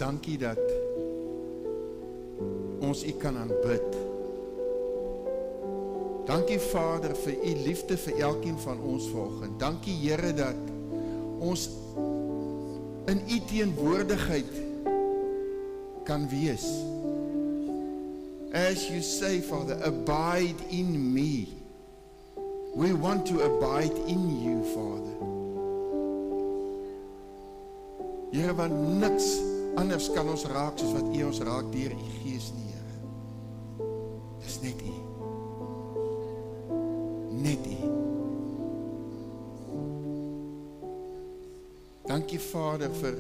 dankie dat ons U kan aanbid. Dankie Vader vir U liefde vir elkeen van ons vanoggend. Dankie Here dat ons in U teenwoordigheid kan wees. As you say, Father, abide in me. We want to abide in you, Father. Here, want niks anders kan ons raak soos wat U ons raak deur U Gees nie, Here. Dis net U. Net U. Dankie Vader vir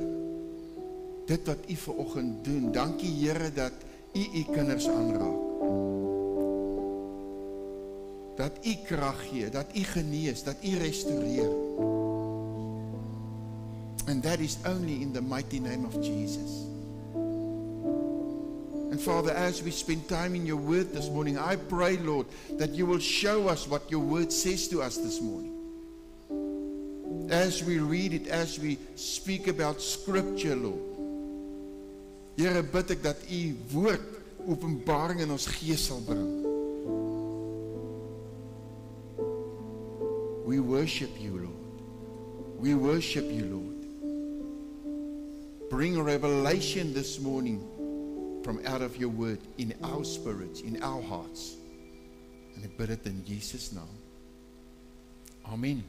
dit wat U vanoggend doen. Dankie Here dat U kinders aanraak. Dat U krag gee, dat U genees, dat U restoreer. And that is only in the mighty name of Jesus. And Father, as we spend time in your word this morning, I pray, Lord, that you will show us what your word says to us this morning. As we read it, as we speak about scripture, Lord. Here bid ek dat U woord openbaring in ons gees sal bring. We worship you, Lord. We worship you, Lord. Bring revelation this morning from out of your word in our spirits, in our hearts. En ek bid dit in Jesus naam. Amen.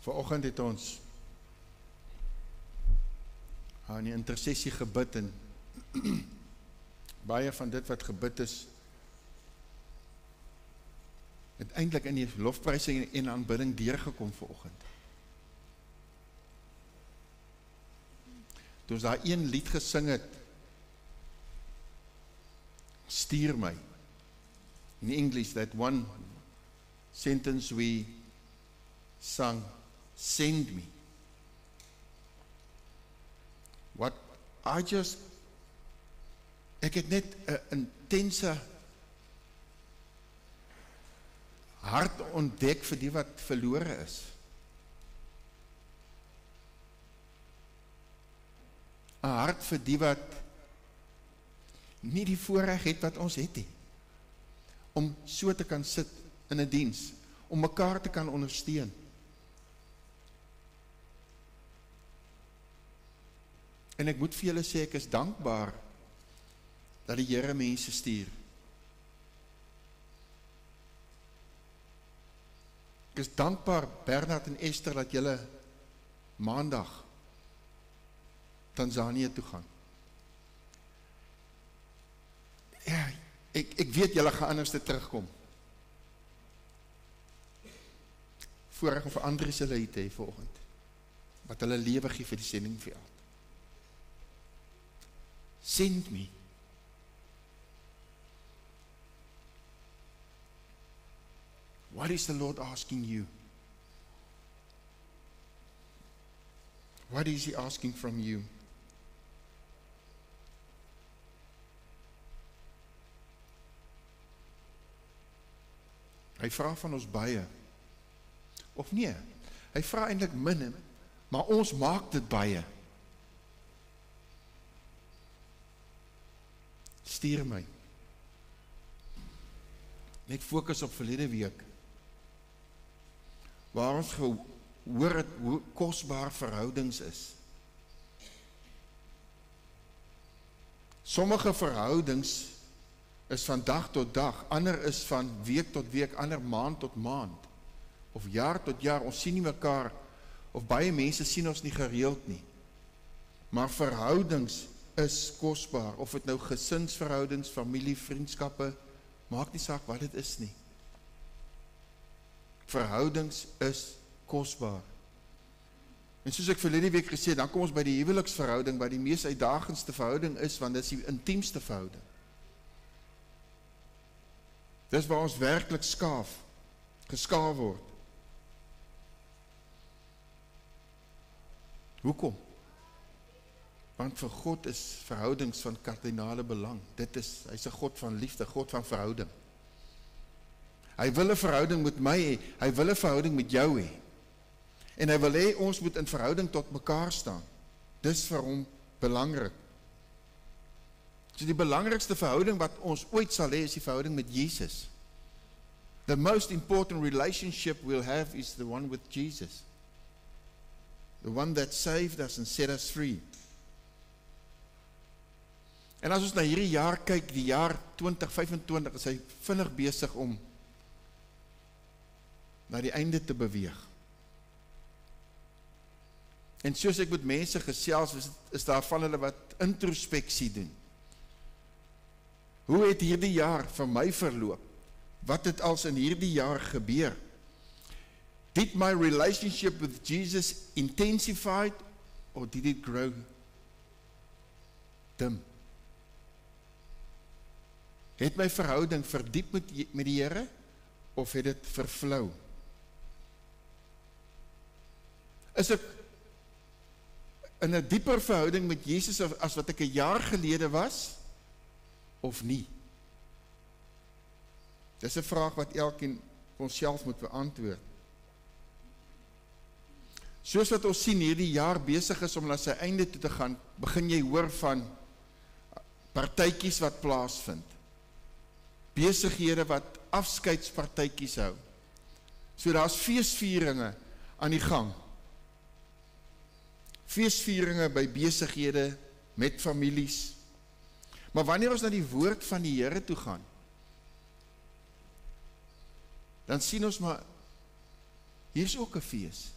Vanoggend het ons aan die intersessie gebid en baie van dit wat gebid is het eintlik in die lofprysing en aanbidding deurgekom vanoggend. Toe ons daar een lied gesing het, stuur my. In English, that one sentence we sang, send me. What I just, ek het net 'n intense hart ontdek vir die wat verlore is. 'n hart vir die wat nie die voorreg het wat ons het nie. Om so te kan sit in 'n diens, om mekaar te kan ondersteun. En ek moet vir julle sê, ek is dankbaar dat die Here mense stuur. Ek is dankbaar, Bernard en Esther, dat julle maandag Tanzanië toe gaan. Ja, ek weet julle gaan anders terugkom. Voorreg om vir Andries hulle hier te hê vanoggend, wat hulle lewe gee vir die sendingveld. Send me. What is the Lord asking you? What is He asking from you? Hy vra van ons baie. Of nee, hy vra eintlik min, maar ons maak dit baie. Stuur my. Net fokus op verlede week. Waar ons gehoor het hoe kosbaar verhoudings is. Sommige verhoudings is van dag tot dag, ander is van week tot week, ander maand tot maand, of jaar tot jaar. Ons sien nie mekaar, of baie mense sien ons nie gereeld nie. Maar verhoudings is kosbaar, of het nou gesinsverhoudings, familie, vriendskappe, maak nie saak wat dit is nie. Verhoudings is kosbaar. En soos ek verlede week gesê, dan kom ons by die huweliksverhouding, wat die mees uitdagendste verhouding is, want dit is die intiemste verhouding. Dis waar ons werklik geskaaf word. Hoekom? Want vir God is verhoudings van kardinale belang. Hy's 'n God van liefde, God van verhouding. Hy wil 'n verhouding met my hê, hy wil 'n verhouding met jou hê. En hy wil hê ons moet in verhouding tot mekaar staan. Dis vir hom belangrik. So die belangrikste verhouding wat ons ooit sal hê, is die verhouding met Jesus. The most important relationship we'll have is the one with Jesus. The one that saved us and set us free. En as ons na hierdie jaar kyk, die jaar 2025, is hy vinnig besig om na die einde te beweeg. En soos ek met mense gesels, is daar van hulle wat introspeksie doen. Hoe het hierdie jaar vir my verloop? Wat het als in hierdie jaar gebeur? Did my relationship with Jesus intensified or did it grow dim? Het my verhouding verdiep met die Here of het dit vervlou? Is ek in 'n dieper verhouding met Jesus as wat ek 'n jaar gelede was of nie? Dis 'n vraag wat elkeen onsself moet beantwoord. Soos wat ons sien hierdie jaar besig is om na sy einde toe te gaan, begin jy hoor van partytjies wat plaasvind. Besighede wat afskeidspartytjies hou. So daar's feesvieringe aan die gang. Feesvieringe by besighede met families. Maar wanneer ons na die woord van die Here toe gaan, dan sien ons maar, hier is ook 'n fees.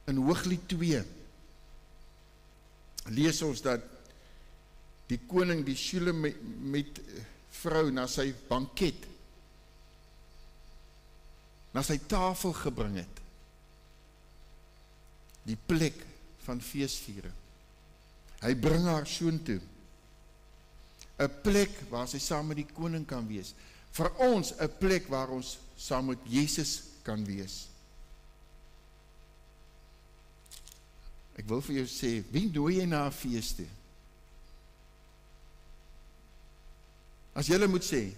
In Hooglied 2 lees ons dat die koning die Shulamit vrou na sy banket, na sy tafel gebring het. Die plek van feesviering. Hy bring haar soontoe. 'n plek waar sy saam met die koning kan wees. Vir ons 'n plek waar ons saam met Jesus kan wees. Ek wil vir jou sê, wie nooi jy na 'n fees toe? As jy moet sê,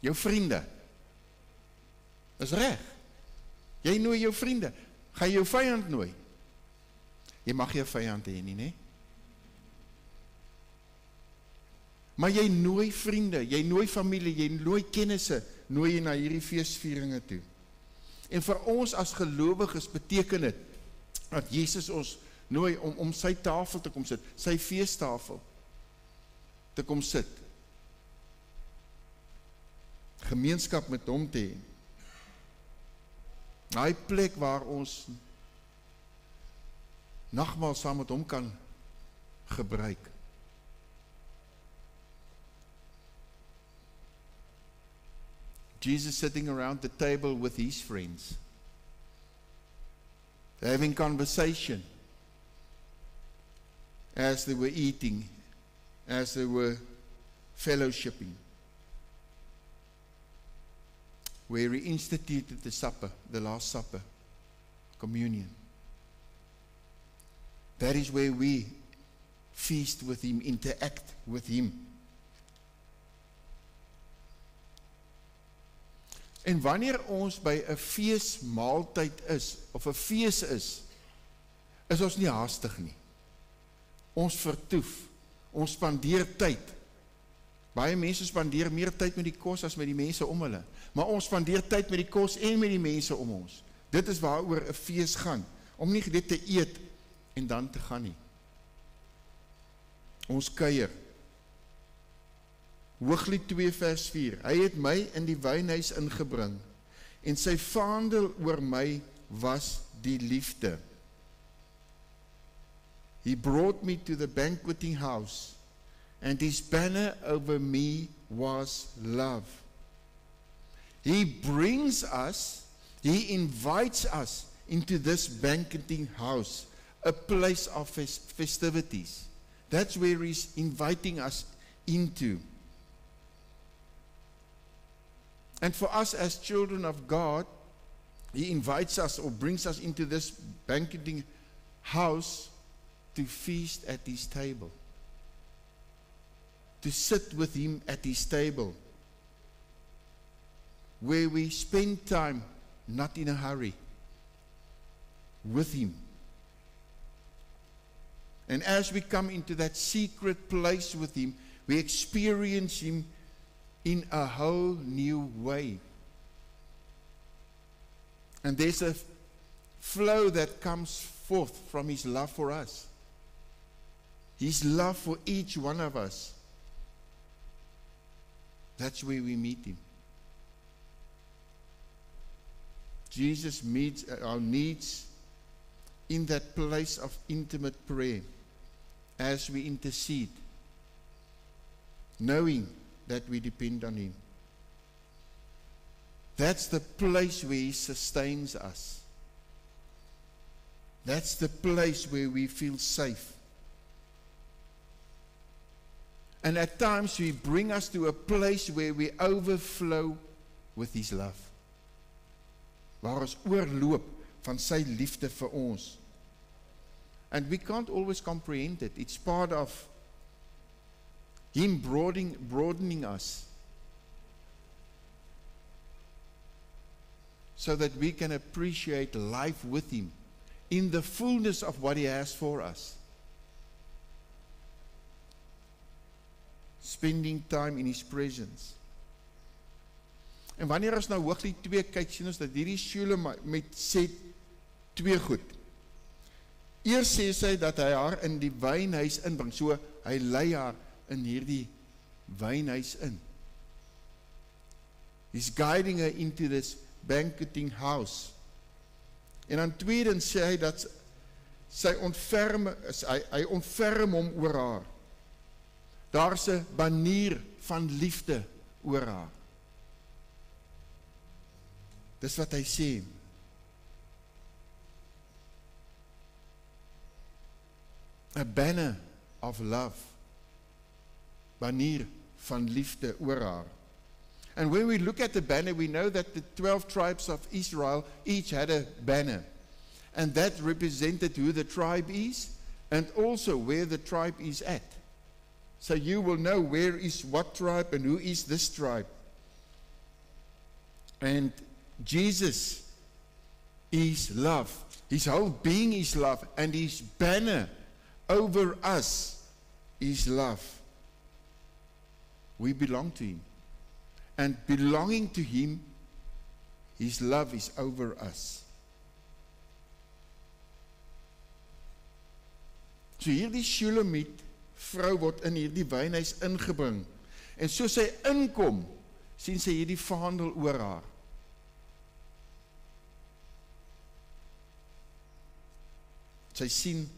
jou vriende. Is reg. Jy nooi jou vriende. Gaan jy jou vyand nooi? Jy mag jy 'n vyand hê nie, né? Maar jy nooi vriende, jy nooi familie, jy nooi kennisse, nooi jy na hierdie feesvieringe toe. En vir ons as gelowiges beteken dit dat Jesus ons nooi om sy tafel te kom sit, sy feestafel te kom sit. Gemeenskap met hom te hê. Daai plek waar ons nagmaal saam met hom kan gebruik. Jesus sitting around the table with his friends, having conversation as they were eating, as they were fellowshipping, where he instituted the supper, the Last Supper, communion. That is where we feast with him, interact with him. En wanneer ons by 'n feesmaaltyd is, of 'n fees is ons nie haastig nie. Ons vertoef, ons spandeer tyd. Baie mense spandeer meer tyd met die kos as met die mense om hulle. Maar ons spandeer tyd met die kos en met die mense om ons. Dit is waaroor 'n fees gaan, om nie dit te eet en dan te gaan nie. Ons kuier. Hooglied 2 vers 4. Hy het my in die wynhuis ingebring en sy vaandel oor my was die liefde. He brought me to the banqueting house and his banner over me was love. He brings us, he invites us into this banqueting house, a place of festivities. That's where he's inviting us into. And for us as children of God, he invites us or brings us into this banqueting house to feast at his table. To sit with him at his table. Where we spend time, not in a hurry, with him, And as we come into that secret place with Him, we experience Him in a whole new way. And there's a flow that comes forth from His love for us. His love for each one of us. That's where we meet Him. Jesus meets our needs in that place of intimate prayer as we intercede, knowing that we depend on Him. That's the place where He sustains us. That's the place where we feel safe. And at times He brings us to a place where we overflow with His love. Waar ons oorloop van sy liefde vir ons. And we can't always comprehend it. It's part of Him broadening us so that we can appreciate life with Him in the fullness of what He has for us. Spending time in His presence. En wanneer ons nou Hooglied 2 kyk, sien ons dat hierdie Shulamite sê 2 goed. Eers sê sy dat hy haar in die wynhuis inbring, so hy lei haar in hierdie wynhuis in. He's guiding her into this banqueting house. En dan tweedens sê hy dat hy ontferm hom oor haar. Daar's 'n banier van liefde oor haar. Dis wat hy sê. A banner of love. Banier van liefde oor haar. And when we look at the banner, we know that the 12 tribes of Israel each had a banner. And that represented who the tribe is and also where the tribe is at. So you will know where is what tribe and who is this tribe. And Jesus is love. His whole being is love, and His banner over us is love. We belong to Him. And belonging to Him, His love is over us. So hierdie Shulamite vrou word in hierdie wynhuis ingebring. En so sy inkom, sien sy hierdie vaandel oor haar. Sy sien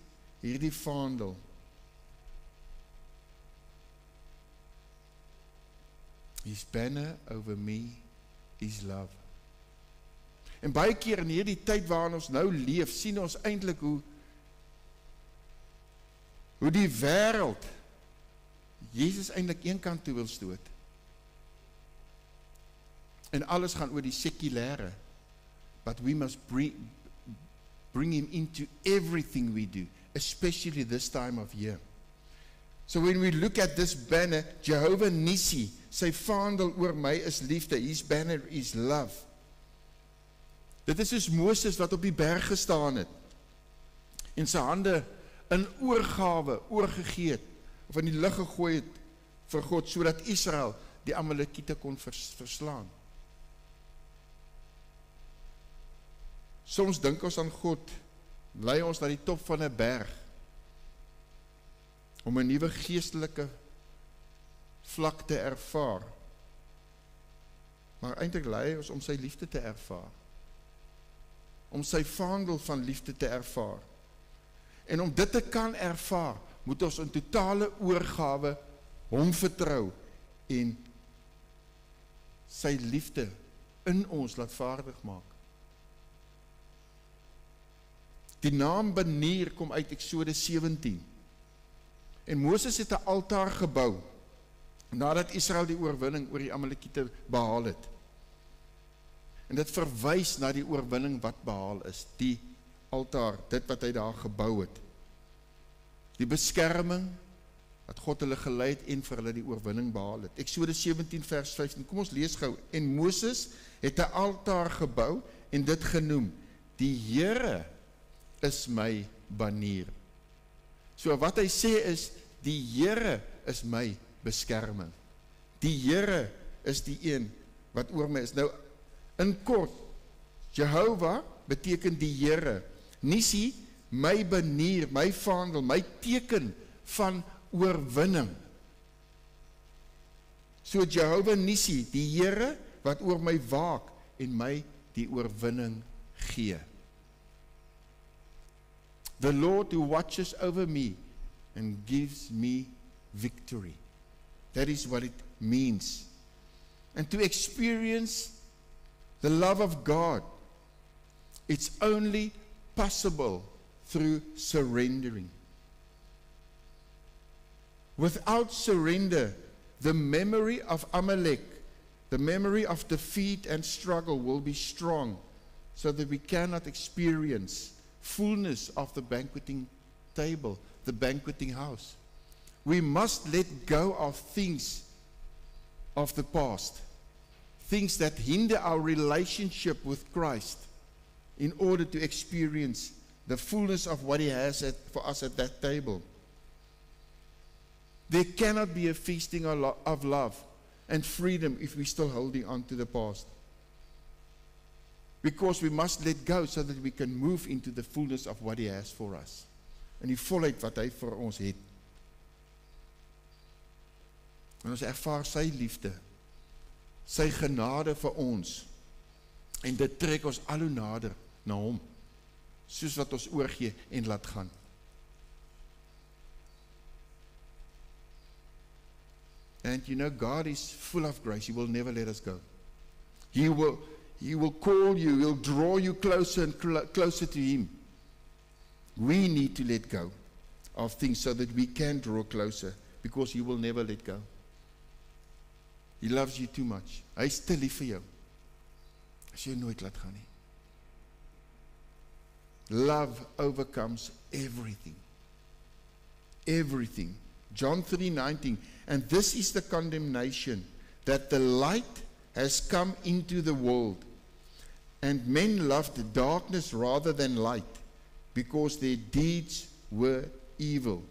hierdie vaandel. His banner over me is love. En baie keer in hierdie tyd waarin ons nou leef, sien ons eintlik hoe die wêreld Jesus eintlik een kant toe wil stoot. En alles gaan oor die sekulêre. But we must bring Him into everything we do, especially this time of year. So when we look at this banner, Jehovah Nissi, sy vaandel oor my is liefde, His banner is love. Dit is soos Moses wat op die berg gestaan het, en sy hande in oorgawe oorgegee het, of in die lug gegooi het vir God, sodat Israel die Amalekiete kon verslaan. Soms dink ons aan God, lei ons na die top van 'n berg, om 'n nuwe geestelike vlak te ervaar. Maar eintlik lei ons om sy liefde te ervaar. Om sy vaandel van liefde te ervaar. En om dit te kan ervaar, moet ons in totale oorgawe hom vertrou en sy liefde in ons laat vaardig maak. Die naam banier kom uit Exodus 17. En Moses het 'n altaar gebou nadat Israel die oorwinning oor die Amalekiete behaal het. En dit verwys na die oorwinning wat behaal is, die altaar, dit wat hy daar gebou het. Die beskerming dat God hulle gelei het en vir hulle die oorwinning behaal het. Exodus 17 vers 15. Kom ons lees gou. En Moses het 'n altaar gebou en dit genoem: Die Here is my banier. So wat hy sê is, die Here is my beskerming. Die Here is die een wat oor my is. Nou, in kort, Jehovah beteken die Here. Nissi, my banier, my vaandel, my teken van oorwinning. So Jehovah Nissi, die Here wat oor my waak en my die oorwinning gee. The Lord who watches over me and gives me victory. That is what it means. And to experience the love of God, it's only possible through surrendering. Without surrender, the memory of Amalek, the memory of defeat and struggle will be strong, so that we cannot experience fullness of the banqueting table, the banqueting house. We must let go of things of the past, things that hinder our relationship with Christ, in order to experience the fullness of what He has for us at that table. There cannot be a feasting of love and freedom if we're still holding on to the past. Because we must let go so that we can move into the fullness of what He has for us. En die volheid wat Hy vir ons het. En ons ervaar Sy liefde, Sy genade vir ons. En dit trek ons al hoe nader na Hom, soos wat ons oorgee en laat gaan. And you know, God is full of grace. He will never let us go. He will call you, He'll draw you closer and closer to Him. We need to let go of things so that we can draw closer, because He will never let go. He loves you too much. Hy is te lief vir jou, as jy nooit laat gaan nie. Love overcomes everything. Everything. John 3:19, and this is the condemnation, that the light has come into the world, and men loved the darkness rather than light, because their deeds were evil.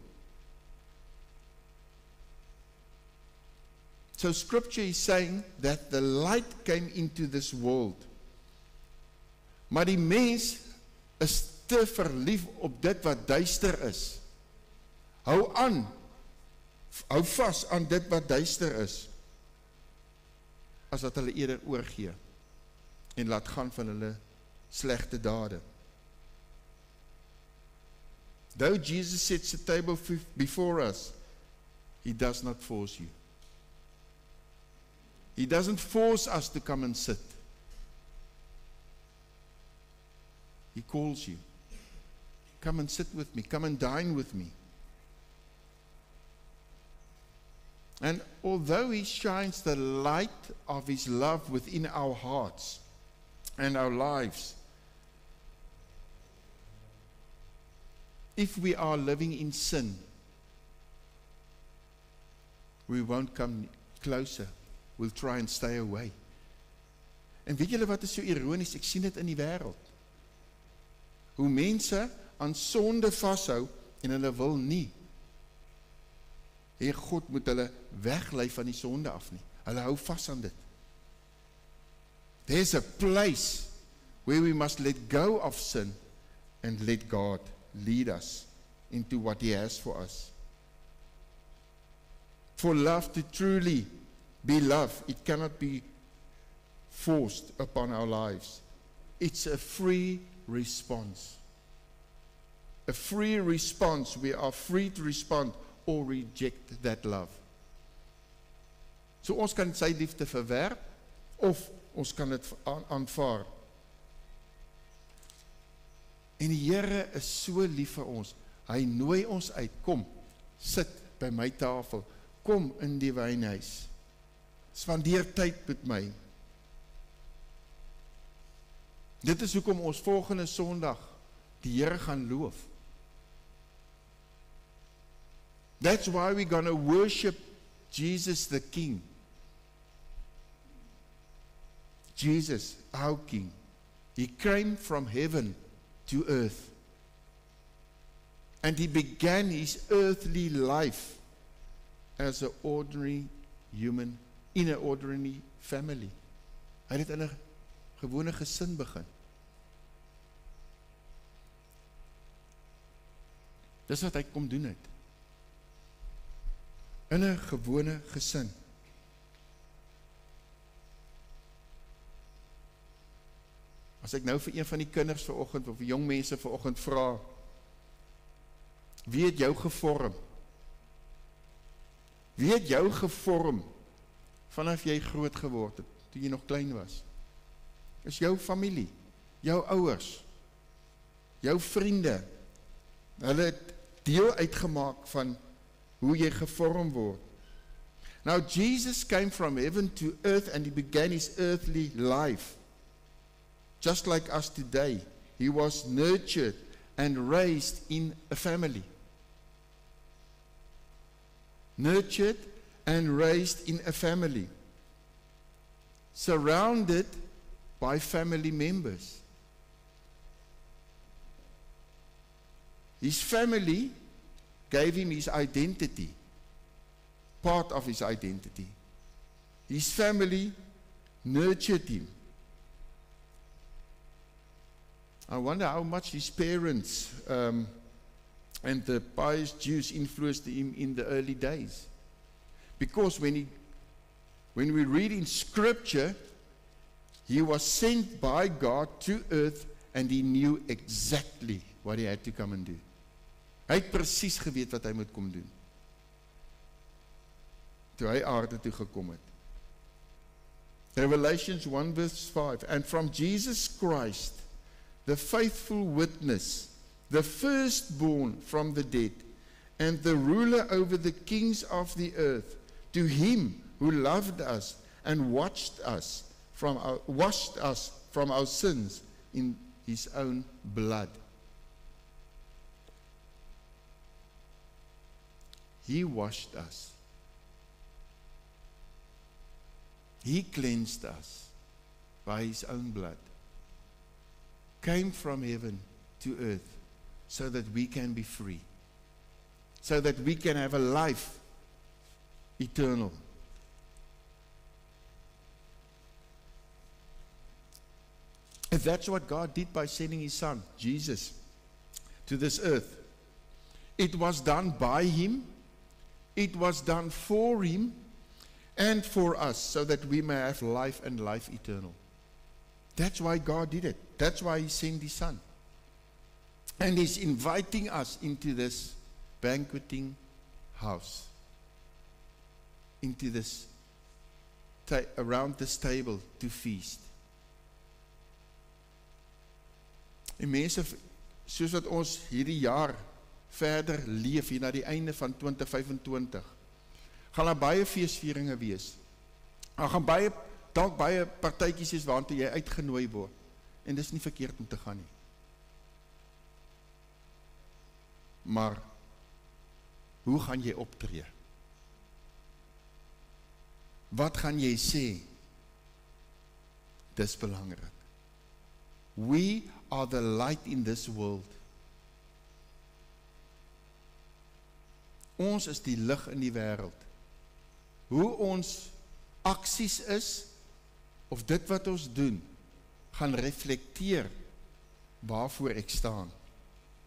So Scripture is saying that the light came into this world. Maar die mens is te verlief op dit wat duister is. Hou vas aan dit wat duister is, as dat hulle eerder oorgee en laat gaan van hulle slegte dade. Though Jesus sets a table before us, He does not force you. He doesn't force us to come and sit. He calls you. Come and sit with me. Come and dine with me. And although He shines the light of His love within our hearts and our lives, if we are living in sin, we won't come closer. We'll try and stay away. En weet julle wat is so ironies? Ek sien dit in die wêreld. Hoe mense aan sonde vashou en hulle wil nie. God moet hulle weglei van die sonde af nie. Hulle hou vas aan dit. There's a place where we must let go of sin and let God lead us into what He has for us. For love to truly be love, it cannot be forced upon our lives. It's a free response. A free response. We are free to respond or reject that love. So ons kan sy liefde verwerp, of ons kan dit aanvaar. En die Here is so lief vir ons. Hy nooi ons uit. Kom, sit by my tafel. Kom in die wynhuis. Spandeer tyd met my. Dit is hoekom ons volgende Sondag die Here gaan loof. That's why we're going to worship Jesus the King. Jesus, our King. He came from heaven to earth. And he began his earthly life as an ordinary human in an ordinary family. Hy het in 'n gewone gesin begin. Dis wat hy kom doen het. In 'n gewone gesin. As ek nou vir een van die kinders vanoggend of vir jong mense vanoggend vra, wie het jou gevorm? Wie het jou gevorm vanaf jy groot geword het, toe jy nog klein was? Is jou familie, jou ouers, jou vriende. Hulle het deel uitgemaak van hoe jy gevorm word. Now Jesus came from heaven to earth and he began his earthly life. Just like us today, he was nurtured and raised in a family. Nurtured and raised in a family. Surrounded by family members. His family gave him his identity, part of his identity. His family nurtured him. I wonder how much his parents and the pious Jews influenced him in the early days. Because when we read in Scripture, he was sent by God to earth and he knew exactly what he had to come and do. Hy het presies geweet wat hy moet kom doen. Toe hy aarde toe gekom het. Revelations 1 verse 5. And from Jesus Christ, the faithful witness, the firstborn from the dead, and the ruler over the kings of the earth, to him who loved us and washed us from our sins in his own blood. He washed us. He cleansed us by his own blood. Came from heaven to earth so that we can be free. So that we can have a life eternal. And that's what God did by sending his son, Jesus, to this earth. It was done by him. It was done for him and for us, so that we may have life and life eternal. That's why God did it. That's why he sent his son. And he's inviting us into this banqueting house. Into this, around this table to feast. En mense, soos wat ons hierdie jaar verder leef, hier na die einde van 2025, gaan daar baie feesvieringe wees. Daar gaan dalk baie partytjies wees waartoe jy uitgenooi word. En dis nie verkeerd om te gaan nie. Maar, hoe gaan jy optree? Wat gaan jy sê? Dis belangrik. We are the light in this world. Ons is die lig in die wêreld. Hoe ons aksies is, of dit wat ons doen, gaan reflekteer waarvoor ek staan,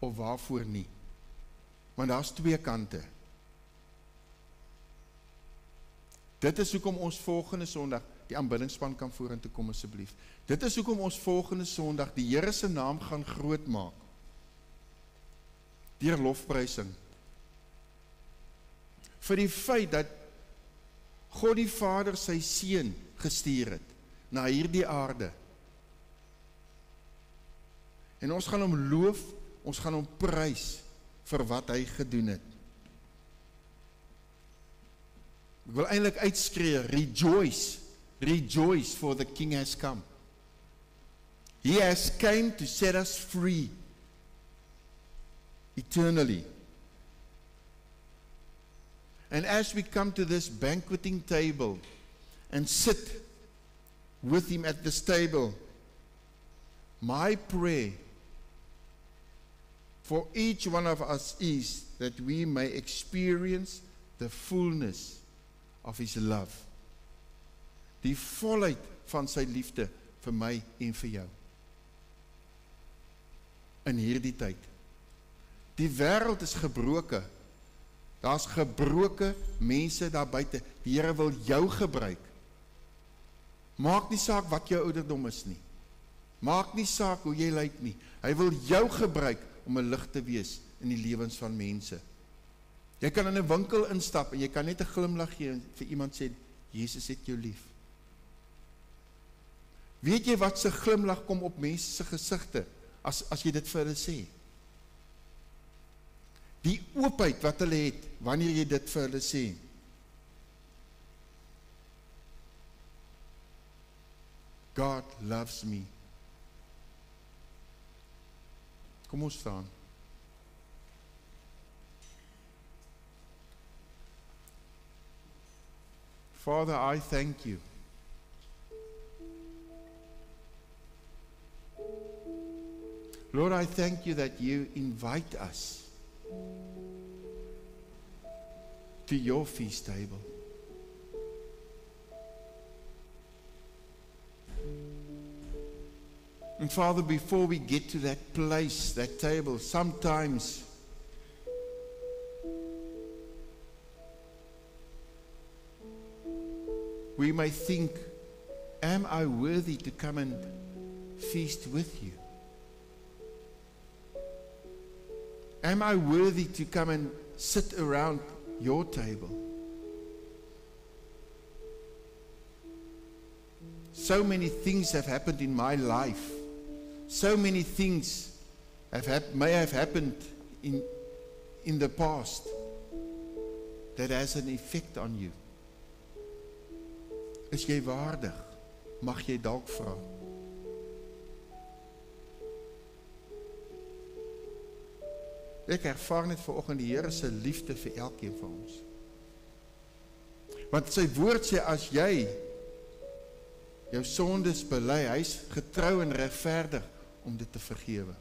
of waarvoor nie. Want daar's twee kante. Dit is hoekom ons volgende Sondag, die aanbiddingsspan kan vorentoe kom asseblief. Dit is hoekom ons volgende Sondag die Here se naam gaan groot maak. Deur lofprysing. Vir die feit dat God die Vader sy seun gestuur het na hierdie aarde. En ons gaan hom loof, ons gaan hom prys vir wat hy gedoen het. Ek wil eintlik uitskree, rejoice, rejoice, for the King has come. He has came to set us free, eternally. And as we come to this banqueting table, and sit with him at this table, my prayer for each one of us is that we may experience the fullness of his love. Die volheid van sy liefde vir my en vir jou. In hierdie tyd. Die wêreld is gebroke. Daar's gebroke mense daar buite. Die Here wil jou gebruik. Maak nie saak wat jou ouderdom is nie. Maak nie saak hoe jy lyk nie. Hy wil jou gebruik om 'n lig te wees in die lewens van mense. Jy kan in 'n winkel instap en jy kan net 'n glimlag gee en vir iemand sê, Jesus het jou lief. Weet jy wat se glimlag kom op mense se gesigte as jy dit vir hulle sê? Die oopheid wat hulle het wanneer jy dit vir hulle sê. God loves me. Kom ons staan. Father, I thank you. Lord, I thank you that you invite us to your feast table. And Father, before we get to that place, that table, sometimes we may think, am I worthy to come and feast with you? Am I worthy to come and sit around your table? So many things have happened in my life. So many things may have happened in the past that has an effect on you. Is jy waardig? Mag jy dalk vra? Ek ervaar net vanoggend die Here se liefde vir elkeen van ons. Want sy woord sê as jy jou sondes bely, hy's getrou en regverdig om dit te vergewe.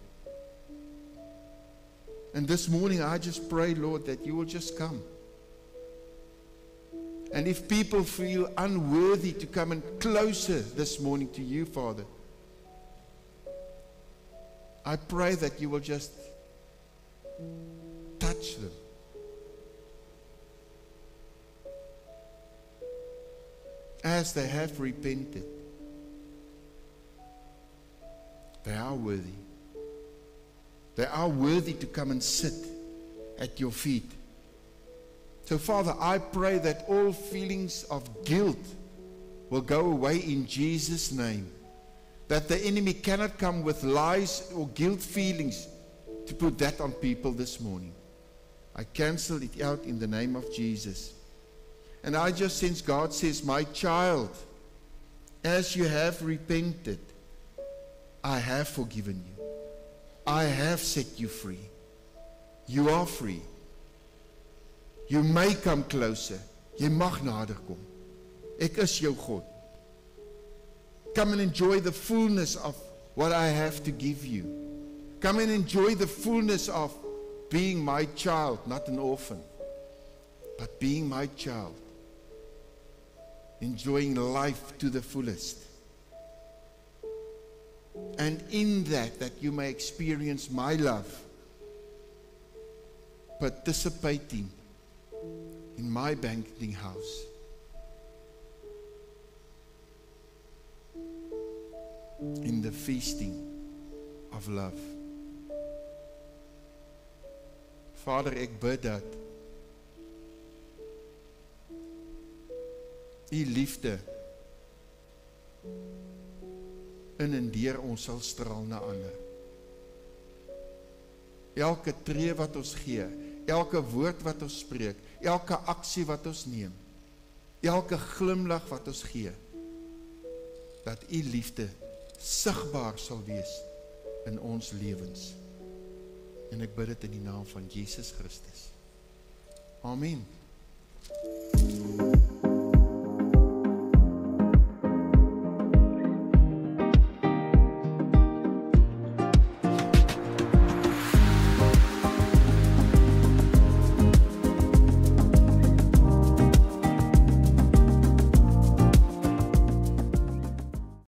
And this morning I just pray, Lord, that you will just come. And if people feel unworthy to come and closer this morning to you, Father, I pray that you will just touch them. As they have repented, they are worthy. They are worthy to come and sit at your feet. So, Father, I pray that all feelings of guilt will go away in Jesus' name. That the enemy cannot come with lies or guilt feelings to put that on people this morning. I cancel it out in the name of Jesus. And I just sense God says, my child, as you have repented, I have forgiven you. I have set you free. You are free. You may come closer. Jy mag nader kom. Ek is jou God. Come and enjoy the fullness of what I have to give you. Come and enjoy the fullness of being my child, not an orphan, but being my child. Enjoying life to the fullest. And in that you may experience my love, participating in my banqueting house. In the feasting of love. Vader, ek bid dat U liefde in en deur ons sal straal na ander. Elke tree wat ons gee, elke woord wat ons spreek, elke aksie wat ons neem, elke glimlag wat ons gee, dat U liefde sigbaar sal wees in ons lewens. En ek bid dit in die naam van Jesus Christus. Amen.